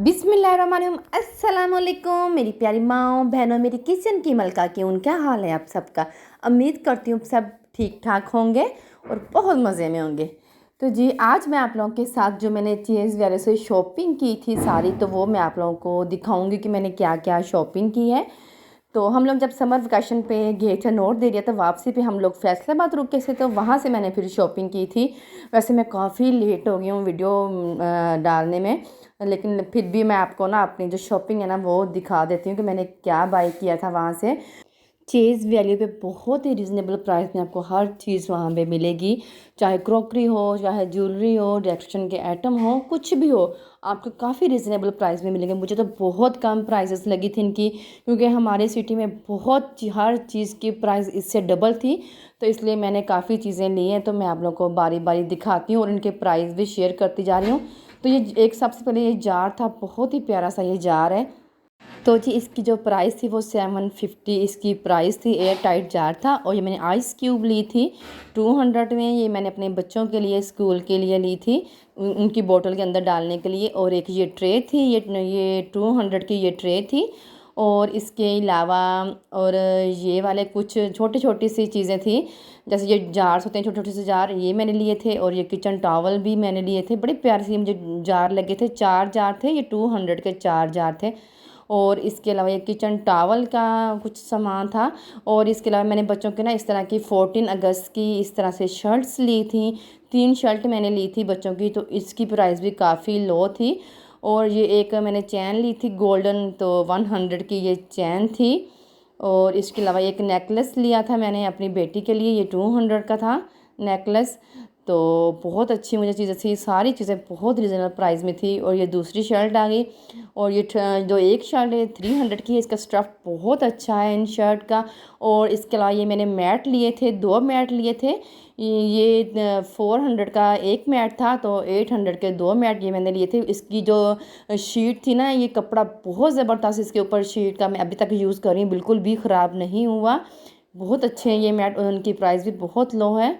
बिस्मिल्लाहिर्रहमानिर्रहीम। अस्सलाम वालेकुम मेरी प्यारी माँओं बहनों, मेरी किचन की मलका की क्या हाल है आप सबका। उम्मीद करती हूँ सब ठीक ठाक होंगे और बहुत मज़े में होंगे। तो जी आज मैं आप लोगों के साथ जो मैंने चीज़ वगैरह से शॉपिंग की थी सारी, तो वो मैं आप लोगों को दिखाऊंगी कि मैंने क्या क्या शॉपिंग की है। तो हम लोग जब समर वेकेशन पे गए थे नॉर्थ एरिया, तो वापसी पे हम लोग फैसलाबाद रुके थे, तो वहाँ से मैंने फिर शॉपिंग की थी। वैसे मैं काफ़ी लेट हो गई हूँ वीडियो डालने में, लेकिन फिर भी मैं आपको ना अपनी जो शॉपिंग है ना वो दिखा देती हूँ कि मैंने क्या बाय किया था वहाँ से। चीज़ वैल्यू पे बहुत ही रिजनेबल प्राइस में आपको हर चीज़ वहाँ पे मिलेगी, चाहे क्रॉकरी हो, चाहे ज्वेलरी हो, डेकोरेशन के आइटम हो, कुछ भी हो, आपको काफ़ी रिजनेबल प्राइस में मिलेंगे। मुझे तो बहुत कम प्राइसेस लगी थी इनकी, क्योंकि हमारे सिटी में हर चीज़ की प्राइस इससे डबल थी। तो इसलिए मैंने काफ़ी चीज़ें ली हैं, तो मैं आप लोगों को बारी बारी दिखाती हूँ और इनके प्राइस भी शेयर करती जा रही हूँ। तो ये एक सबसे पहले ये जार था, बहुत ही प्यारा सा ये जार है। तो जी इसकी जो प्राइस थी वो 750 इसकी प्राइस थी। एयर टाइट जार था और ये मैंने आइस क्यूब ली थी 200 में। ये मैंने अपने बच्चों के लिए स्कूल के लिए ली थी, उनकी बोतल के अंदर डालने के लिए। और एक ये ट्रे थी, ये 200 की ये ट्रे थी। और इसके अलावा और ये वाले कुछ छोटी छोटी सी चीज़ें थी, जैसे ये जार्स होते हैं छोटे छोटे से जार, ये मैंने लिए थे। और ये किचन टॉवल भी मैंने लिए थे, बड़े प्यारे से मुझे जार लगे थे। 4 जार थे, ये 200 के 4 जार थे। और इसके अलावा ये किचन टॉवल का कुछ सामान था। और इसके अलावा मैंने बच्चों के ना इस तरह की 14 अगस्त की इस तरह से शर्ट्स ली थी। 3 शर्ट मैंने ली थी बच्चों की, तो इसकी प्राइस भी काफ़ी लो थी। और ये एक मैंने चैन ली थी गोल्डन, तो 100 की ये चैन थी। और इसके अलावा एक नेकलेस लिया था मैंने अपनी बेटी के लिए, ये 200 का था नेकलेस। तो बहुत अच्छी मुझे चीज़ें थी, सारी चीज़ें बहुत रिजनेबल प्राइस में थी। और ये दूसरी शर्ट आ गई। और ये जो एक शर्ट है 300 की है, इसका स्टफ़ बहुत अच्छा है इन शर्ट का। और इसके अलावा ये मैंने मैट लिए थे, 2 मैट लिए थे। ये 400 का एक मैट था, तो 800 के 2 मैट ये मैंने लिए थे। इसकी जो शीट थी ना, ये कपड़ा बहुत ज़बरदस्त इसके ऊपर शीट का, मैं अभी तक यूज़ कर रही हूँ, बिल्कुल भी ख़राब नहीं हुआ। बहुत अच्छे हैं ये मैट, उनकी प्राइस भी बहुत लो है।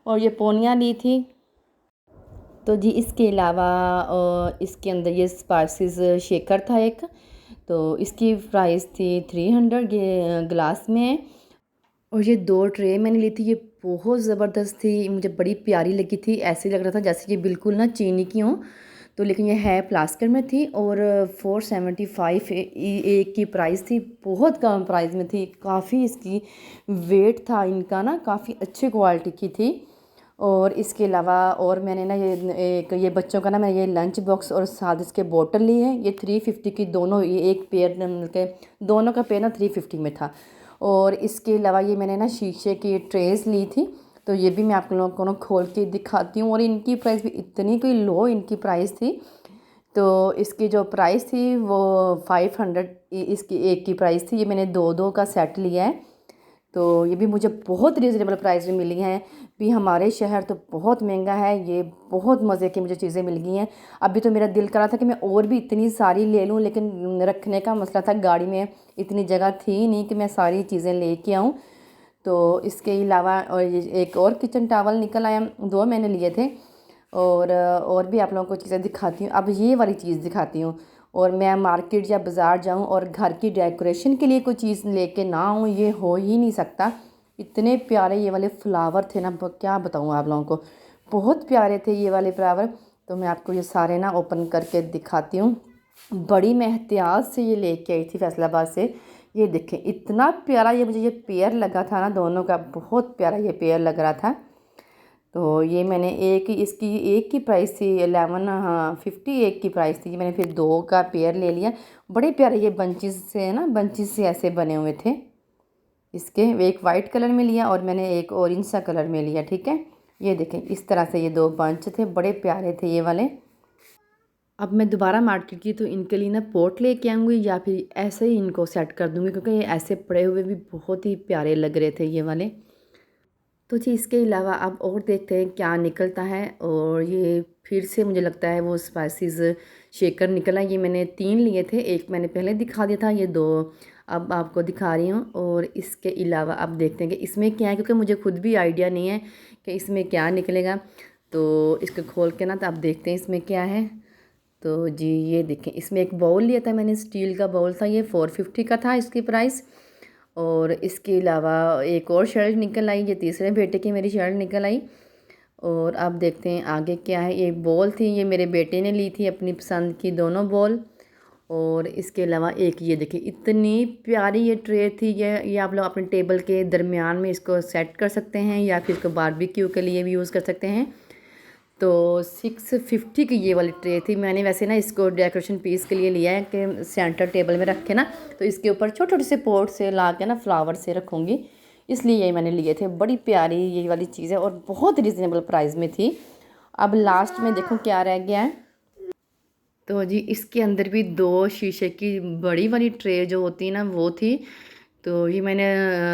और ये पोनियाँ ली थी। तो जी इसके अलावा इसके अंदर ये स्पाइसेस शेकर था एक, तो इसकी प्राइस थी 300, ये ग्लास में है। और ये 2 ट्रे मैंने ली थी, ये बहुत ज़बरदस्त थी, मुझे बड़ी प्यारी लगी थी। ऐसे लग रहा था जैसे ये बिल्कुल ना चीनी की हो, तो लेकिन ये है प्लास्टिक में थी। और 475 एक की प्राइस थी, बहुत कम प्राइस में थी। काफ़ी इसकी वेट था इनका ना, काफ़ी अच्छी क्वालिटी की थी। और इसके अलावा और मैंने ना ये बच्चों का ना मैं ये लंच बॉक्स और साथ इसके बोतल ली है, ये 350 की दोनों, ये एक पेयर के दोनों का पेयर ना 350 में था। और इसके अलावा ये मैंने ना शीशे की ट्रेस ली थी, तो ये भी मैं आप लोगों को ना खोल के दिखाती हूँ। और इनकी प्राइस भी इतनी कोई लो इनकी प्राइस थी। तो इसकी जो प्राइस थी वो 500 इसकी एक की प्राइस थी। ये मैंने 2 का सेट लिया है, तो ये भी मुझे बहुत रिजनेबल प्राइस में मिली हैं। भी हमारे शहर तो बहुत महंगा है, ये बहुत मज़े की मुझे चीज़ें मिल गई हैं। अभी तो मेरा दिल करा था कि मैं और भी इतनी सारी ले लूँ, लेकिन रखने का मसला था, गाड़ी में इतनी जगह थी नहीं कि मैं सारी चीज़ें लेके आऊँ। तो इसके अलावा और ये एक और किचन टॉवल निकल आया, 2 मैंने लिए थे। और भी आप लोगों को चीज़ें दिखाती हूँ। अब ये वाली चीज़ दिखाती हूँ। और मैं मार्केट या बाज़ार जाऊँ और घर की डेकोरेशन के लिए कोई चीज़ लेके ना आऊँ, ये हो ही नहीं सकता। इतने प्यारे ये वाले फ्लावर थे ना, क्या बताऊँ आप लोगों को, बहुत प्यारे थे ये वाले फ्लावर। तो मैं आपको ये सारे ना ओपन करके दिखाती हूँ। बड़ी मैं एहतियात से ये लेके आई थी फैसलाबाद से। ये देखें इतना प्यारा ये मुझे ये पेयर लगा था ना, दोनों का बहुत प्यारा ये पेयर लग रहा था। तो ये मैंने इसकी एक की प्राइस थी 11, हाँ 50 एक की प्राइस थी। ये मैंने फिर 2 का पेयर ले लिया। बड़े प्यारे ये बंचेस से है ना, बंचेस से ऐसे बने हुए थे इसके। एक वाइट कलर में लिया और मैंने एक ऑरेंज सा कलर में लिया, ठीक है। ये देखें इस तरह से ये 2 बंच थे, बड़े प्यारे थे ये वाले। अब मैं दोबारा मार्केट की तो इनके लिए ना पॉट लेके आऊँगी, या फिर ऐसे ही इनको सेट कर दूँगी, क्योंकि ये ऐसे पड़े हुए भी बहुत ही प्यारे लग रहे थे ये वाले। तो जी इसके अलावा अब और देखते हैं क्या निकलता है। और ये फिर से मुझे लगता है वो स्पाइसेस शेकर निकला। ये मैंने 3 लिए थे, एक मैंने पहले दिखा दिया था, ये 2 अब आपको दिखा रही हूँ। और इसके अलावा अब देखते हैं कि इसमें क्या है, क्योंकि मुझे खुद भी आइडिया नहीं है कि इसमें क्या निकलेगा। तो इसको खोल के ना तो अब देखते हैं इसमें क्या है। तो जी ये देखें, इसमें एक बाउल लिया था मैंने, स्टील का बाउल था, ये 450 का था इसकी प्राइस। और इसके अलावा एक और शर्ट निकल आई, ये तीसरे बेटे की मेरी शर्ट निकल आई। और अब देखते हैं आगे क्या है। ये बॉल थी, ये मेरे बेटे ने ली थी अपनी पसंद की दोनों बॉल। और इसके अलावा एक ये देखिए, इतनी प्यारी ये ट्रे थी। ये आप लोग अपने टेबल के दरमियान में इसको सेट कर सकते हैं या फिर इसको बारबेक्यू के लिए भी यूज़ कर सकते हैं। तो 650 की ये वाली ट्रे थी। मैंने वैसे ना इसको डेकोरेशन पीस के लिए लिया है कि सेंटर टेबल में रखे ना, तो इसके ऊपर छोटे छोटे से पोट से ला के ना फ्लावर से रखूँगी, इसलिए ये मैंने लिए थे। बड़ी प्यारी ये वाली चीज़ है और बहुत रिजनेबल प्राइस में थी। अब लास्ट में देखो क्या रह गया है। तो जी इसके अंदर भी 2 शीशे की बड़ी वाली ट्रे जो होती है ना वो थी। तो ये मैंने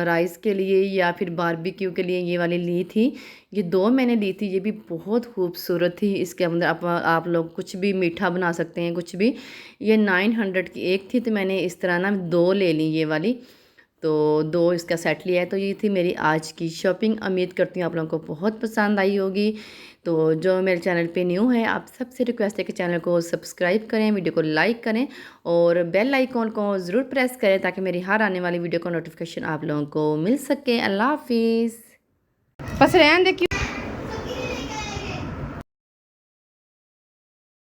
राइस के लिए या फिर बारबेक्यू के लिए ये वाली ली थी। ये 2 मैंने ली थी, ये भी बहुत खूबसूरत थी। इसके अंदर आप लोग कुछ भी मीठा बना सकते हैं, कुछ भी। ये 900 की एक थी, तो मैंने इस तरह ना 2 ले ली ये वाली। तो 2 इसका सेट लिया है। तो ये थी मेरी आज की शॉपिंग। उम्मीद करती हूँ आप लोगों को बहुत पसंद आई होगी। तो जो मेरे चैनल पे न्यू है, आप सबसे रिक्वेस्ट है कि चैनल को सब्सक्राइब करें, वीडियो को लाइक करें और बेल आइकॉन को ज़रूर प्रेस करें ताकि मेरी हर आने वाली वीडियो का नोटिफिकेशन आप लोगों को मिल सके। अल्लाह हाफिज़। बस रहने दे।